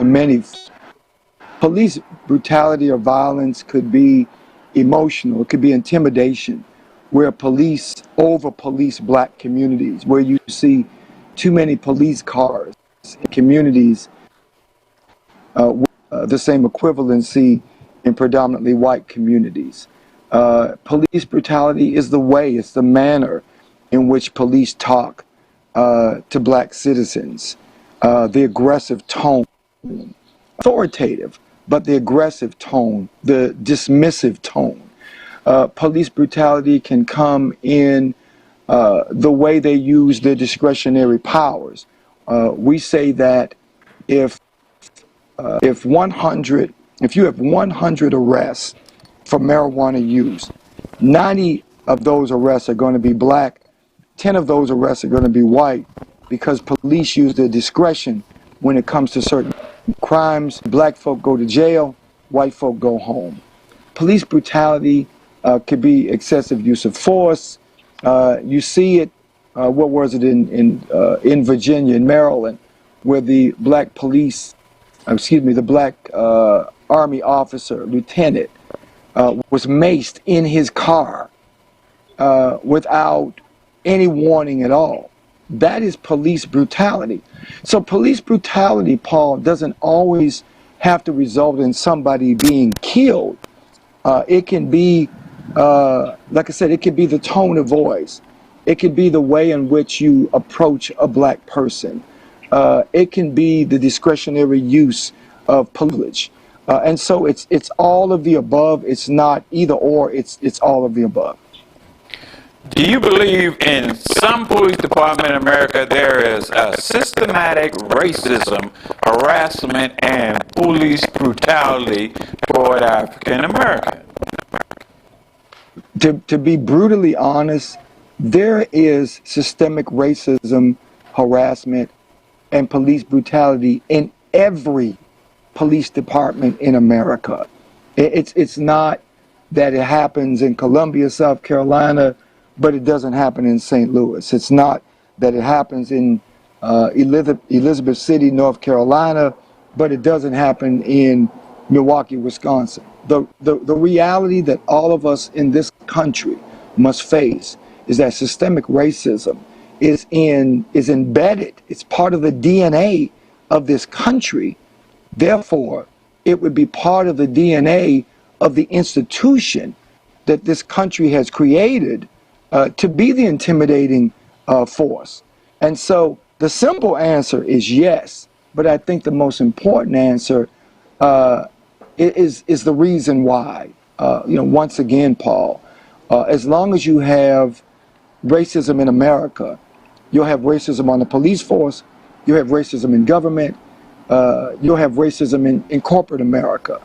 many. Police brutality or violence could be emotional, it could be intimidation, where police over police black communities, where you see too many police cars in communities, the same equivalency in predominantly white communities. Police brutality is the way, it's the manner in which police talk to black citizens, the aggressive tone, authoritative, but the aggressive tone, the dismissive tone. Police brutality can come in the way they use their discretionary powers. We say that if you have 100 arrests for marijuana use, 90 of those arrests are going to be black, 10 of those arrests are going to be white, because police use their discretion when it comes to certain crimes. Black folk go to jail, white folk go home. Police brutality could be excessive use of force. You see it, what was it in Virginia, in Maryland, where the black the black army officer, lieutenant, was maced in his car without any warning at all. That is police brutality. So police brutality, Paul, doesn't always have to result in somebody being killed. It can be, like I said, it could be the tone of voice. It could be the way in which you approach a black person. It can be the discretionary use of privilege. And so it's all of the above. It's not either or, it's all of the above. Do you believe in some police department in America there is a systematic racism, harassment, and police brutality toward African Americans? To be brutally honest, there is systemic racism, harassment, and police brutality in every police department in America. It's not that it happens in Columbia, South Carolina, but it doesn't happen in St. Louis. It's not that it happens in Elizabeth City, North Carolina, but it doesn't happen in Milwaukee, Wisconsin. The reality that all of us in this country must face is that systemic racism is embedded. It's part of the DNA of this country. Therefore, it would be part of the DNA of the institution that this country has created to be the intimidating force. And so the simple answer is yes, but I think the most important answer is the reason why. Once again, Paul, as long as you have racism in America, you'll have racism on the police force, you'll have racism in government, you'll have racism in corporate America,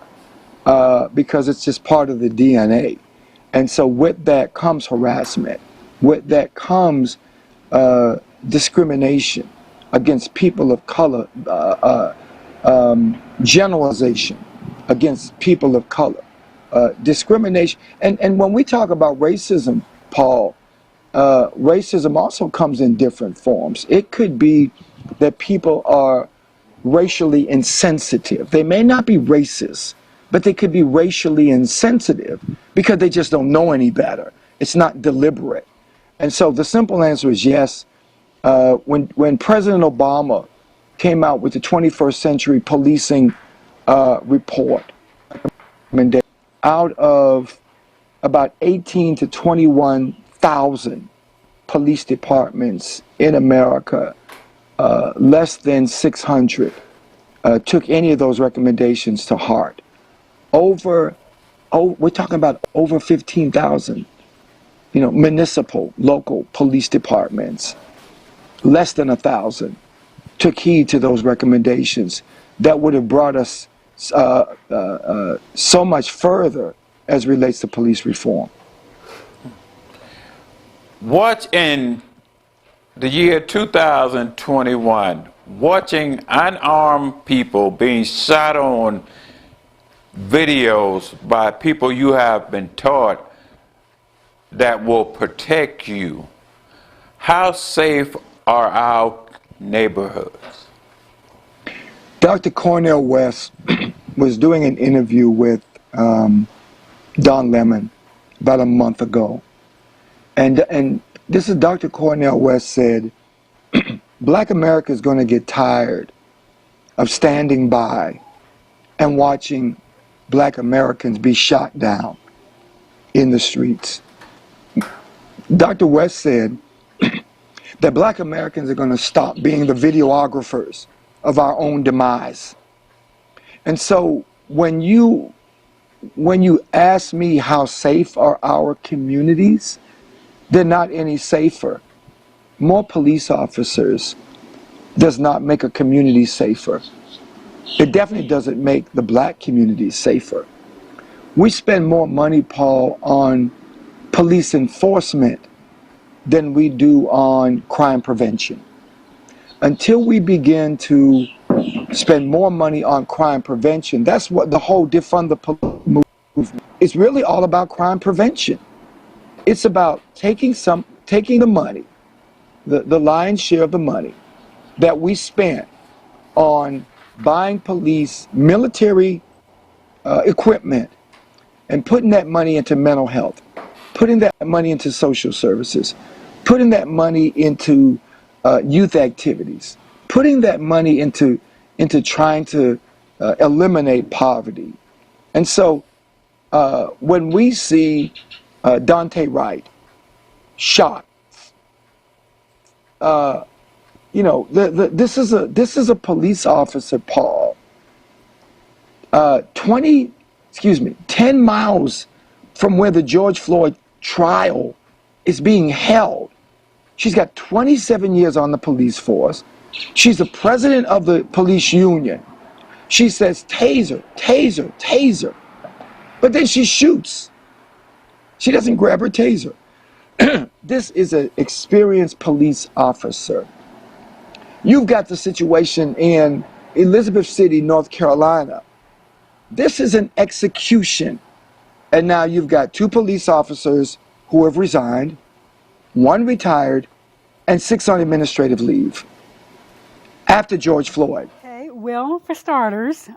because it's just part of the DNA. And so with that comes harassment. With that comes discrimination against people of color, generalization against people of color, discrimination. And when we talk about racism, Paul, racism also comes in different forms. It could be that people are racially insensitive. They may not be racist, but they could be racially insensitive because they just don't know any better. It's not deliberate. And so the simple answer is yes. When President Obama came out with the 21st Century Policing report, out of about 18 to 21,000 police departments in America, less than 600 took any of those recommendations to heart. We're talking about over 15,000, municipal, local police departments. Less than 1,000 took heed to those recommendations that would have brought us so much further as relates to police reform. What in the year 2021, watching unarmed people being shot on videos by people you have been taught that will protect you, how safe are our neighborhoods? Dr. Cornel West was doing an interview with Don Lemon about a month ago. And this is Dr. Cornel West said, Black America is going to get tired of standing by and watching Black Americans be shot down in the streets. Dr. West said that Black Americans are going to stop being the videographers of our own demise. And so when you ask me how safe are our communities, they're not any safer. More police officers does not make a community safer. It definitely doesn't make the Black community safer. We spend more money, Paul, on police enforcement than we do on crime prevention. Until we begin to spend more money on crime prevention, that's what the whole defund the police movement is really all about. Crime prevention. It's about taking the money, the lion's share of the money that we spent on buying police military equipment and putting that money into mental health, putting that money into social services, putting that money into youth activities, putting that money into trying to eliminate poverty. And so when we see Dante Wright shot, this is a police officer, Paul, 10 miles from where the George Floyd trial is being held. She's got 27 years on the police force. She's the president of the police union. She says, taser, taser, taser. But then she shoots. She doesn't grab her taser. This is an experienced police officer. You've got the situation in Elizabeth City, North Carolina. This is an execution. And now you've got 2 police officers who have resigned, 1 retired, and 6 on administrative leave after George Floyd. Okay, well, for starters,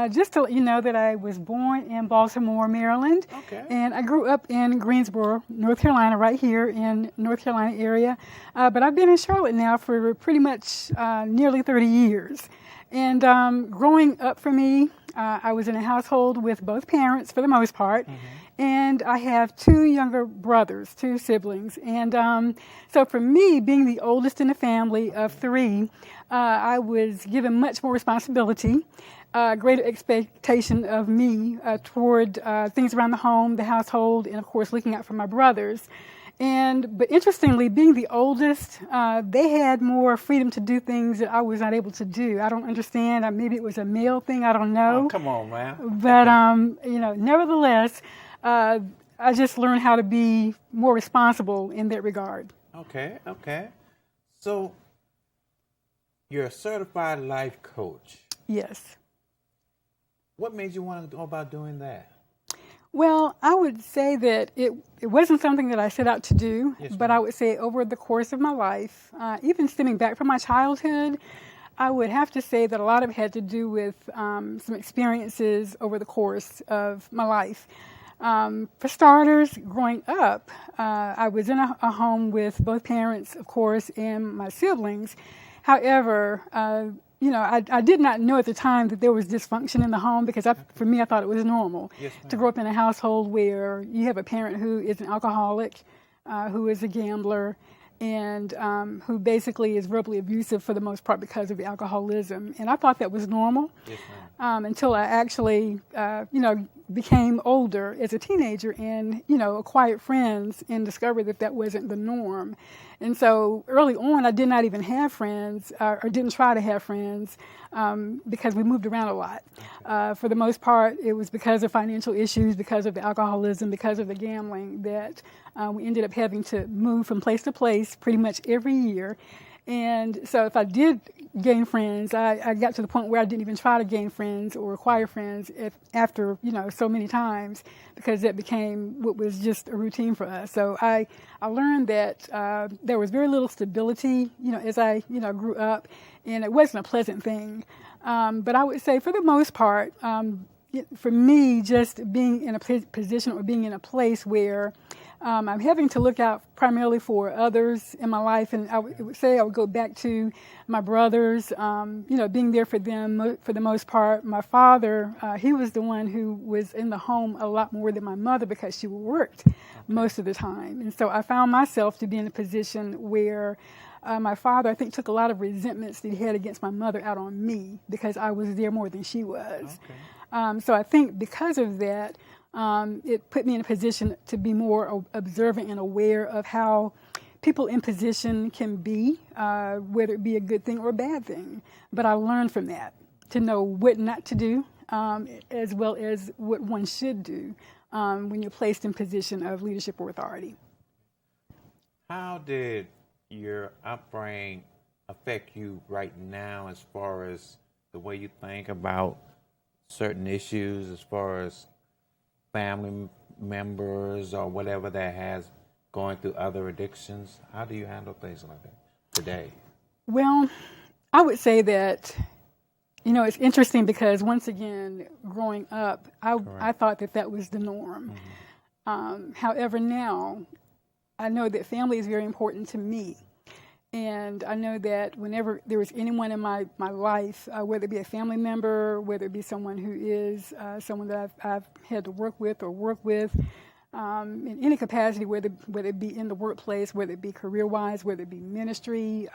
just to let you know that I was born in Baltimore, Maryland, and I grew up in Greensboro, North Carolina, right here in North Carolina area. But I've been in Charlotte now for pretty much nearly 30 years. And growing up for me, I was in a household with both parents for the most part. And I have 2 younger brothers, 2 siblings. And so for me, being the oldest in the family of 3, I was given much more responsibility, greater expectation of me toward things around the home, the household, and of course looking out for my brothers. But interestingly, being the oldest, they had more freedom to do things that I was not able to do. I don't understand. Maybe it was a male thing. I don't know. Oh, come on, man. But nevertheless, I just learned how to be more responsible in that regard. Okay. So you're a certified life coach. Yes. What made you want to go about doing that? Well, I would say that it wasn't something that I set out to do, but I would say over the course of my life, even stemming back from my childhood, I would have to say that a lot of it had to do with some experiences over the course of my life. For starters, growing up, I was in a home with both parents, of course, and my siblings. However, I did not know at the time that there was dysfunction in the home because for me, I thought it was normal to grow up in a household where you have a parent who is an alcoholic, who is a gambler, and who basically is verbally abusive for the most part because of the alcoholism. And I thought that was normal until I actually, became older as a teenager and, acquired friends and discovered that wasn't the norm. And so early on, I did not even have friends or didn't try to have friends because we moved around a lot. For the most part, it was because of financial issues, because of the alcoholism, because of the gambling that we ended up having to move from place to place pretty much every year. And so if I did gain friends, I got to the point where I didn't even try to gain friends or acquire friends after, so many times, because that became what was just a routine for us. So I learned that there was very little stability, as I, grew up, and it wasn't a pleasant thing. But I would say for the most part, for me, just being in a position or being in a place where I'm having to look out primarily for others in my life, and I would say I would go back to my brothers, being there for them for the most part. My father, he was the one who was in the home a lot more than my mother because she worked most of the time. And so I found myself to be in a position where my father, I think, took a lot of resentments that he had against my mother out on me because I was there more than she was. Okay. So I think because of that, it put me in a position to be more observant and aware of how people in position can be, whether it be a good thing or a bad thing. But I learned from that to know what not to do, as well as what one should do when you're placed in position of leadership or authority. How did your upbringing affect you right now as far as the way you think about certain issues, as far as family members or whatever that has going through other addictions? How do you handle things like that today? Well, I would say that, it's interesting because once again, growing up, I thought that was the norm. Mm-hmm. However, now I know that family is very important to me. And I know that whenever there was anyone in my life, whether it be a family member, whether it be someone who is someone that I've had to work with, in any capacity, whether it be in the workplace, whether it be career-wise, whether it be ministry,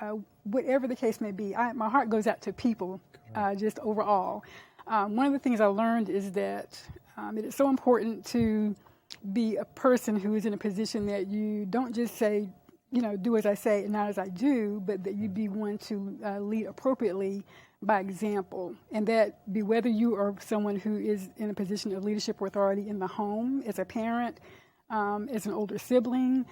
whatever the case may be, my heart goes out to people, just overall. One of the things I learned is that it is so important to be a person who is in a position that you don't just say, do as I say and not as I do, but that you be one to lead appropriately by example. And that be whether you are someone who is in a position of leadership or authority in the home, as a parent, as an older sibling,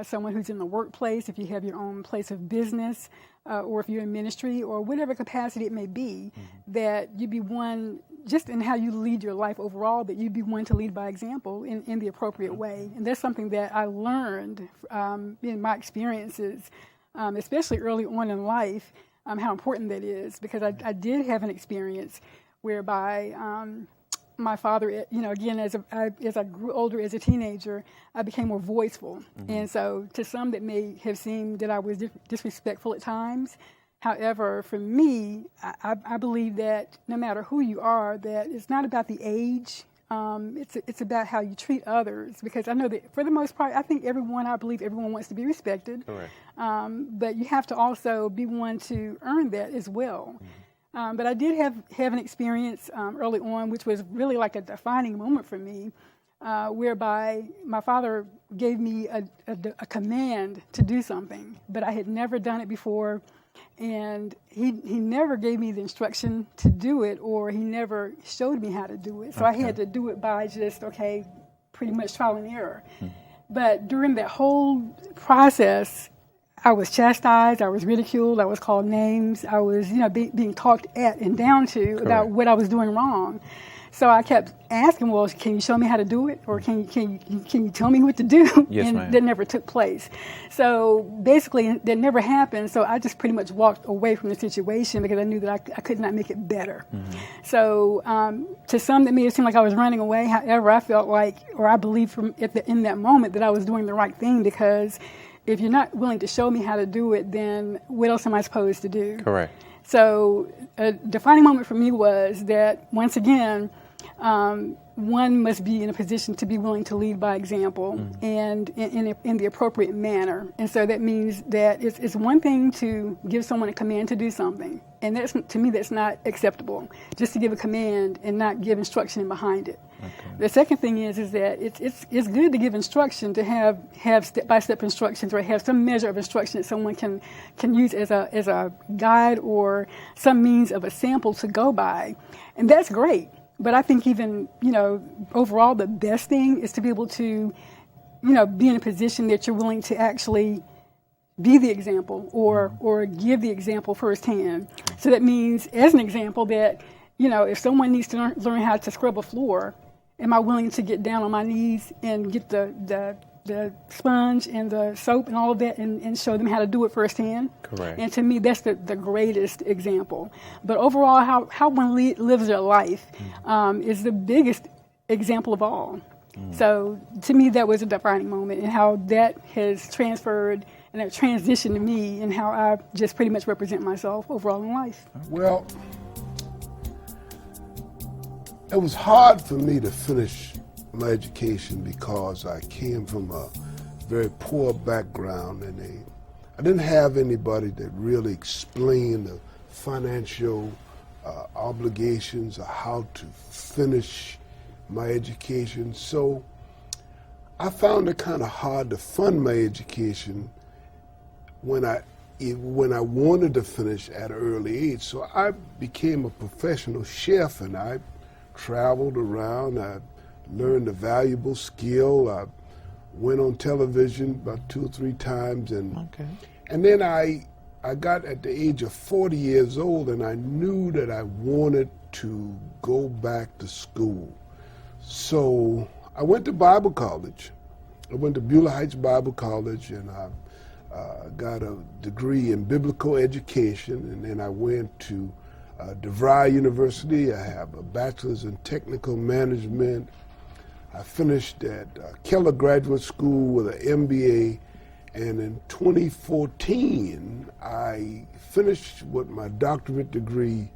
someone who's in the workplace, if you have your own place of business, or if you're in ministry, or whatever capacity it may be, that you be one, just in how you lead your life overall, that you be one to lead by example in the appropriate way. And that's something that I learned in my experiences, especially early on in life, how important that is, because I did have an experience whereby my father, again, as I grew older as a teenager, I became more voiceful. Mm-hmm. And so to some that may have seemed that I was disrespectful at times. However, for me, I believe that no matter who you are, that it's not about the age. It's about how you treat others, because I know that for the most part, I believe everyone wants to be respected. Correct. But you have to also be one to earn that as well. Mm-hmm. But I did have an experience early on, which was really like a defining moment for me, whereby my father gave me a command to do something, but I had never done it before. And he never gave me the instruction to do it, or he never showed me how to do it. So I had to do it by just, pretty much trial and error. But during that whole process, I was chastised, I was ridiculed, I was called names, I was, being talked at and down to about what I was doing wrong. So I kept asking, well, can you show me how to do it? Or can you tell me what to do? Yes, and ma'am. that never took place. So basically, that never happened. So I just pretty much walked away from the situation because I knew that I could not make it better. Mm-hmm. So to some, that made it seem like I was running away. However, I felt like, or I believed in that moment that I was doing the right thing, because if you're not willing to show me how to do it, then what else am I supposed to do? Correct. So a defining moment for me was that, once again, one must be in a position to be willing to lead by example and in the appropriate manner. And so that means that it's one thing to give someone a command to do something. And to me, that's not acceptable, just to give a command and not give instruction behind it. Okay. The second thing is that it's good to give instruction, to have step-by-step instructions, or have some measure of instruction that someone can use as a guide or some means of a sample to go by. And that's great. But I think even, overall, the best thing is to be able to, be in a position that you're willing to actually be the example or give the example firsthand. So that means, as an example, that, if someone needs to learn how to scrub a floor, am I willing to get down on my knees and get the sponge and the soap and all of that and show them how to do it firsthand? Correct. And to me, that's the greatest example. But overall, how one lives their life is the biggest example of all. So to me, that was a defining moment, and how that has transferred and that transitioned to me, and how I just pretty much represent myself overall in life. Well, it was hard for me to finish my education because I came from a very poor background, and I didn't have anybody that really explained the financial obligations or how to finish my education. So I found it kind of hard to fund my education when I wanted to finish at an early age. So I became a professional chef, and I traveled around. I learned a valuable skill. I went on television about 2 or 3 times, and then I got at the age of 40 years old, and I knew that I wanted to go back to school. So I went to Bible college. I went to Beulah Heights Bible College, and I got a degree in biblical education, and then I went to DeVry University. I have a bachelor's in technical management. I finished at Keller Graduate School with an MBA, and in 2014, I finished with my doctorate degree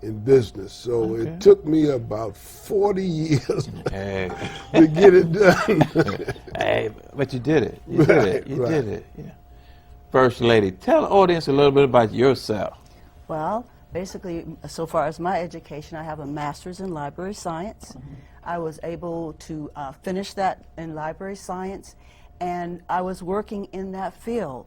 in business. So it took me about 40 years to get it done. But you did it. You did it. You did it. Yeah. First Lady, tell the audience a little bit about yourself. Well, basically, so far as my education, I have a master's in library science. I was able to finish that in library science, and I was working in that field.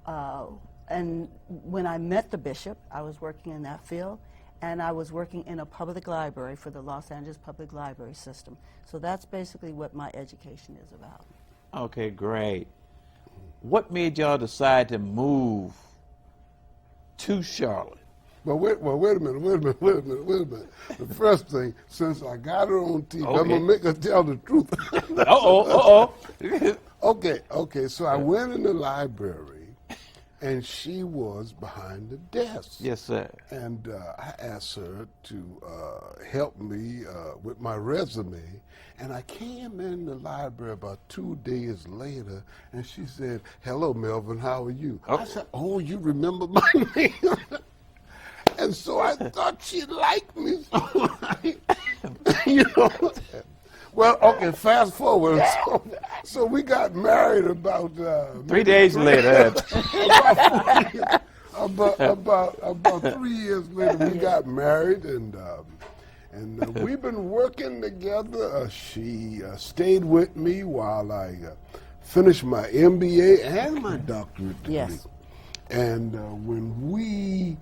And when I met the bishop, I was working in that field, and I was working in a public library for the Los Angeles Public Library System. So that's basically what my education is about. Okay, great. What made y'all decide to move to Charlotte? Well, wait a minute. The first thing, since I got her on TV, I'm going to make her tell the truth. Okay, so I went in the library, and she was behind the desk. Yes, sir. And I asked her to help me with my resume. And I came in the library about 2 days later, and she said, "Hello, Melvin, how are you?" I said, "Oh, you remember my name?" And so I thought she liked me. Well, okay, fast forward. So we got married about 3 days later. about 3 years later, we got married, and we've been working together. She stayed with me while I finished my MBA and my doctorate degree. Yes. And when we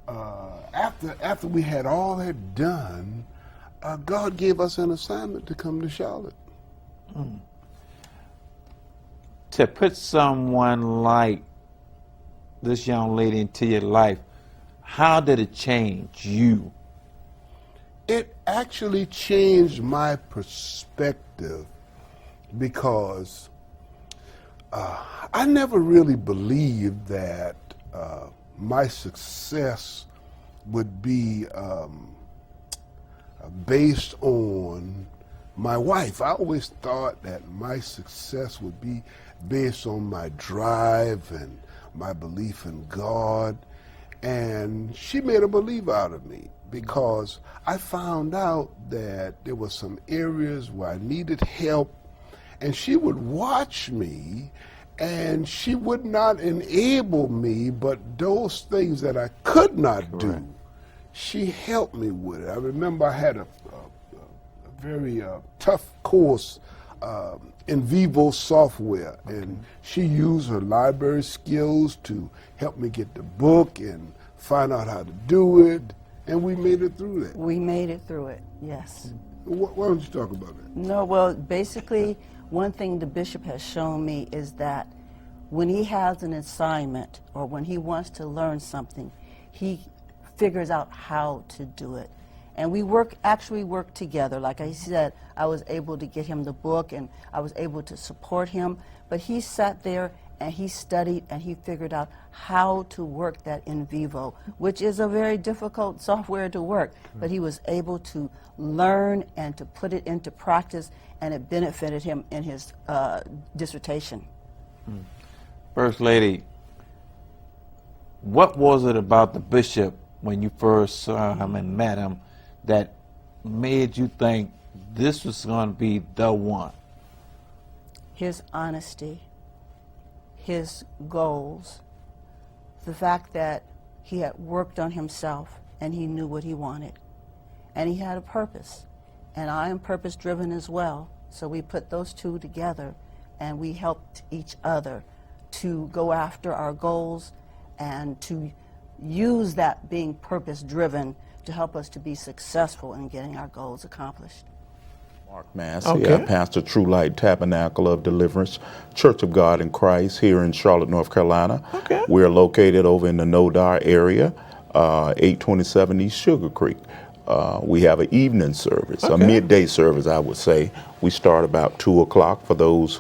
after we had all that done, God gave us an assignment to come to Charlotte. To put someone like this young lady into your life, how did it change you? It actually changed my perspective, because I never really believed that my success would be based on my wife. I always thought that my success would be based on my drive and my belief in God. And she made a believer out of me, because I found out that there were some areas where I needed help, and she would watch me, and she would not enable me, but those things that I could not do, she helped me with it. I remember I had a very tough course in vivo software, and she used her library skills to help me get the book and find out how to do it, and we made it through that. We made it through it, yes. Why don't you talk about that? No, well, basically, one thing the bishop has shown me is that when he has an assignment or when he wants to learn something, he figures out how to do it. And we actually work together. Like I said, I was able to get him the book and I was able to support him, but he sat there and he studied and he figured out how to work that in vivo, which is a very difficult software to work. But he was able to learn and to put it into practice, and it benefited him in his dissertation. First Lady, what was it about the bishop when you first saw him and met him that made you think this was going to be the one? His honesty, his goals, the fact that he had worked on himself and he knew what he wanted. And he had a purpose. And I am purpose-driven as well. So we put those two together and we helped each other to go after our goals and to use that being purpose-driven to help us to be successful in getting our goals accomplished. Mark Massey, I pastor True Light Tabernacle of Deliverance, Church of God in Christ here in Charlotte, North Carolina. We're located over in the Nodar area, 827 East Sugar Creek. We have an evening service, a midday service, I would say. We start about 2 o'clock for those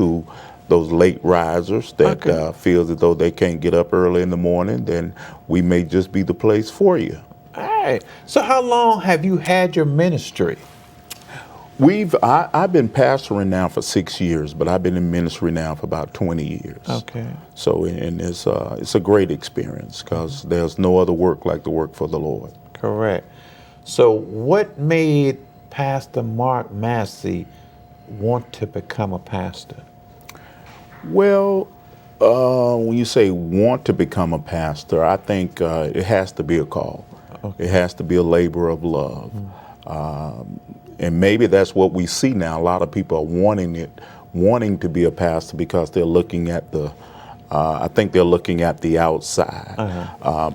late risers that feel as though they can't get up early in the morning, then we may just be the place for you. All right. So how long have you had your ministry? I've been pastoring now for 6 years, but I've been in ministry now for about 20 years. Okay. So, and it's a great experience because there's no other work like the work for the Lord. Correct. So what made Pastor Mark Massey want to become a pastor? Well, when you say want to become a pastor, I think it has to be a call. It has to be a labor of love. And maybe that's what we see now. A lot of people are wanting to be a pastor because they're looking at I think they're looking at the outside.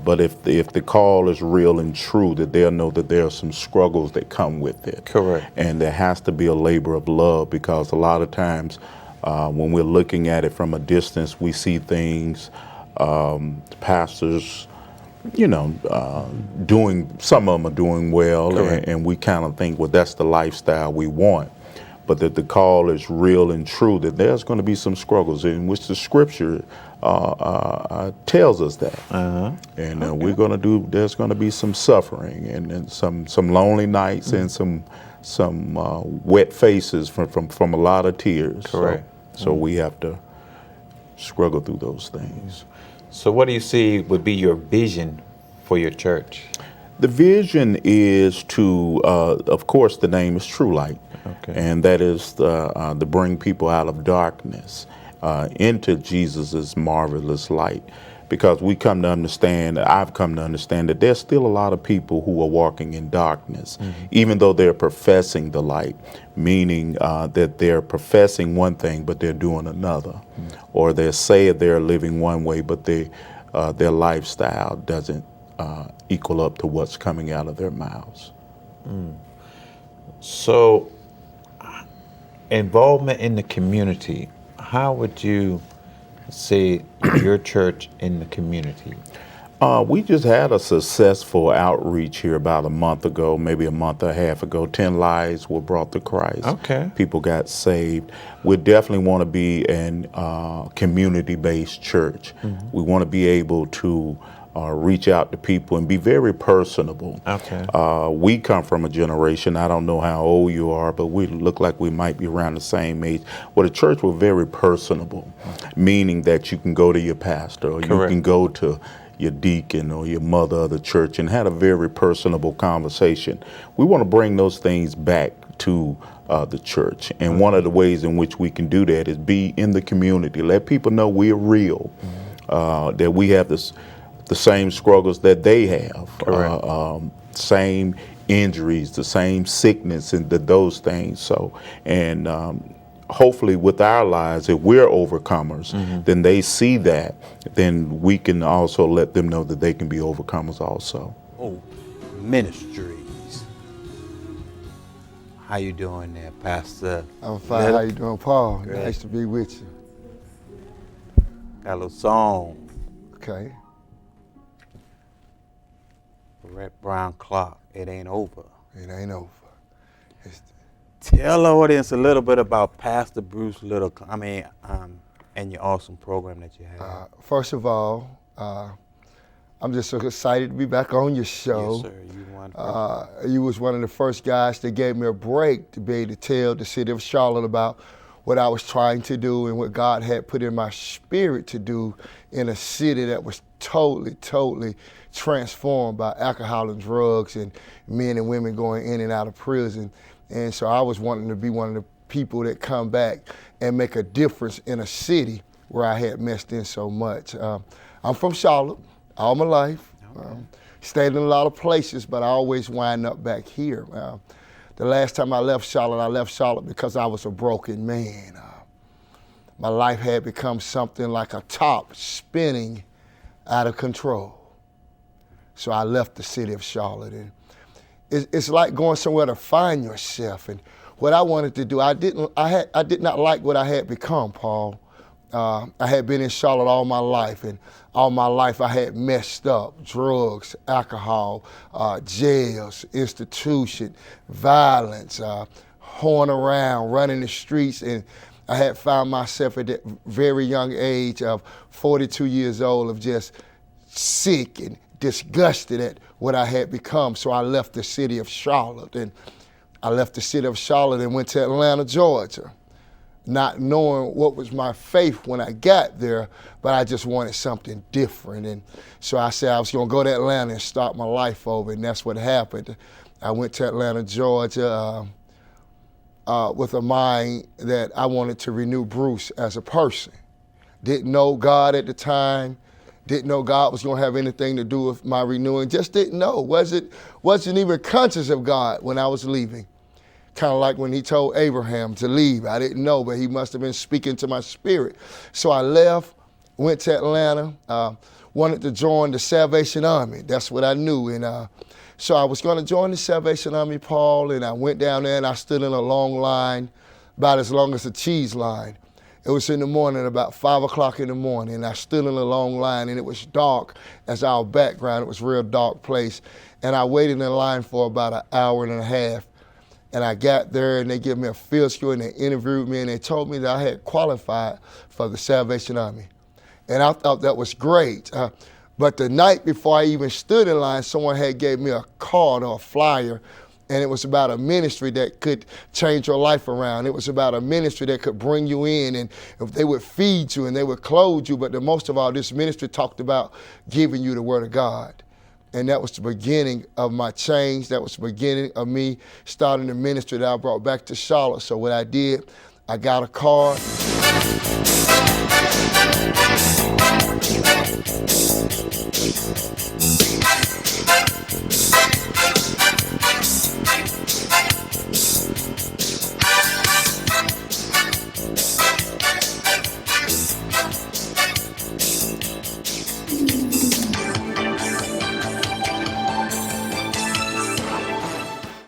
But if the call is real and true, that they'll know that there are some struggles that come with it. Correct. And there has to be a labor of love, because a lot of times when we're looking at it from a distance, we see things, pastors, some of them are doing well, and we kind of think, well, that's the lifestyle we want. But that the call is real and true, that there's going to be some struggles, in which the scripture tells us that. And there's going to be some suffering and some lonely nights and some wet faces from a lot of tears. Correct. So we have to struggle through those things. So what do you see would be your vision for your church? The vision is to, of course, the name is True Light. And that is to bring people out of darkness into Jesus's marvelous light. Because I've come to understand that there's still a lot of people who are walking in darkness, even though they're professing the light, meaning that they're professing one thing, but they're doing another. Or they say they're living one way, but their lifestyle doesn't equal up to what's coming out of their mouths. So, involvement in the community, how would you say your church in the community? We just had a successful outreach here about a month ago, maybe a month and a half ago. 10 lives were brought to Christ. People got saved. We definitely want to be a community-based church. We want to be able to reach out to people and be very personable. We come from a generation, I don't know how old you are, but we look like we might be around the same age, where the church was very personable, meaning that you can go to your pastor, or you can go to your deacon or your mother of the church and had a very personable conversation. We want to bring those things back to the church. And one of the ways in which we can do that is be in the community, let people know we're real, that we have the same struggles that they have, same injuries, the same sickness, and those things. So, and hopefully with our lives, if we're overcomers, then they see that, then we can also let them know that they can be overcomers also. Ministries. How you doing there, Pastor? I'm fine. How you doing, Paul? Nice to be with you. Got a little song. Okay. Red Brown Clock. It ain't over. It ain't over. Tell the audience a little bit about Pastor Bruce Little. And your awesome program that you have. First of all, I'm just so excited to be back on your show. Yes, sir. You was one of the first guys that gave me a break to be able to tell the city of Charlotte about what I was trying to do and what God had put in my spirit to do in a city that was totally transformed by alcohol and drugs and men and women going in and out of prison. And so I was wanting to be one of the people that come back and make a difference in a city where I had messed in so much. I'm from Charlotte all my life. Okay. Stayed in a lot of places, but I always wind up back here. The last time I left Charlotte because I was a broken man. My life had become something like a top spinning out of control. So I left the city of Charlotte. And it's like going somewhere to find yourself. And what I wanted to do, I did not like what I had become, Paul. I had been in Charlotte all my life, and all my life I had messed up. Drugs, alcohol, jails, institution, violence, hoeing around, running the streets, and I had found myself at that very young age of 42 years old of just sick and disgusted at what I had become. So I left the city of Charlotte, and I left the city of Charlotte and went to Atlanta, Georgia, not knowing what was my faith when I got there, but I just wanted something different. And so I said I was gonna go to Atlanta and start my life over, and that's what happened. I went to Atlanta, Georgia, with a mind that I wanted to renew Bruce as a person. Didn't know God at the time, didn't know God was gonna have anything to do with my renewing, just didn't know. Wasn't even conscious of God when I was leaving. Kind of like when he told Abraham to leave. I didn't know, but he must have been speaking to my spirit. So I left, went to Atlanta, wanted to join the Salvation Army. That's what I knew. And so I was going to join the Salvation Army, Paul, and I went down there and I stood in a long line, about as long as a cheese line. It was in the morning, about 5 o'clock in the morning, and I stood in a long line, and it was dark as our background. It was a real dark place. And I waited in line for about an hour and a half. And I got there, and they gave me a field school, and they interviewed me, and they told me that I had qualified for the Salvation Army. And I thought that was great. But the night before I even stood in line, someone had gave me a card or a flyer, and it was about a ministry that could change your life around. It was about a ministry that could bring you in, and they would feed you, and they would clothe you. But most of all, this ministry talked about giving you the Word of God. And that was the beginning of my change. That was the beginning of me starting the ministry that I brought back to Charlotte. So what I did, I got a car.